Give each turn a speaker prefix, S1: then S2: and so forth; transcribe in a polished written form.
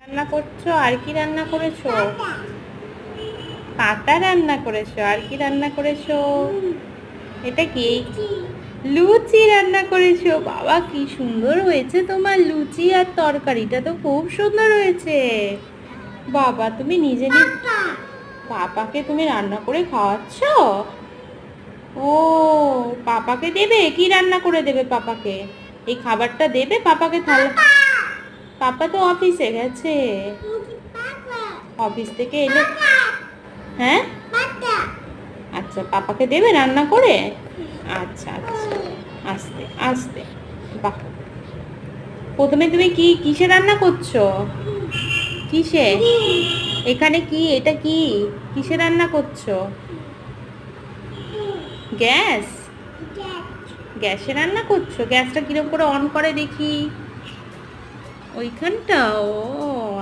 S1: রান্না করছো? আর কি রান্না করেছো? পাতা রান্না করেছো। আর কি রান্না করেছো? এটা কি? লুচি রান্না করেছো। বাবা কি সুন্দর হয়েছে তোমার লুচি আর তরকারিটা তো খুব সুন্দর হয়েছে। বাবা তুমি নিজে পাপাকে তুমি রান্না করে খাওয়াচ্ছো? ও, পাপাকে দেবে? কি রান্না করে দেবে পাপাকে? এই খাবারটা দেবে পাপাকে থালা? পাপা তো অফিসে গেছে। অফিস থেকে এলে? হ্যাঁ, আচ্ছা পাপাকে দেবে রান্না করে? আচ্ছা আচ্ছা, আস্তে আস্তে। বাহ, প্রথমে তুমি কি কিসে রান্না করছো? কিসে? এখানে কি? এটা কি? কিসে রান্না করছো? গ্যাস? গ্যাসে রান্না করছো? গ্যাসটা কিরকম করে অন করে দেখি? ওইখানটা? ও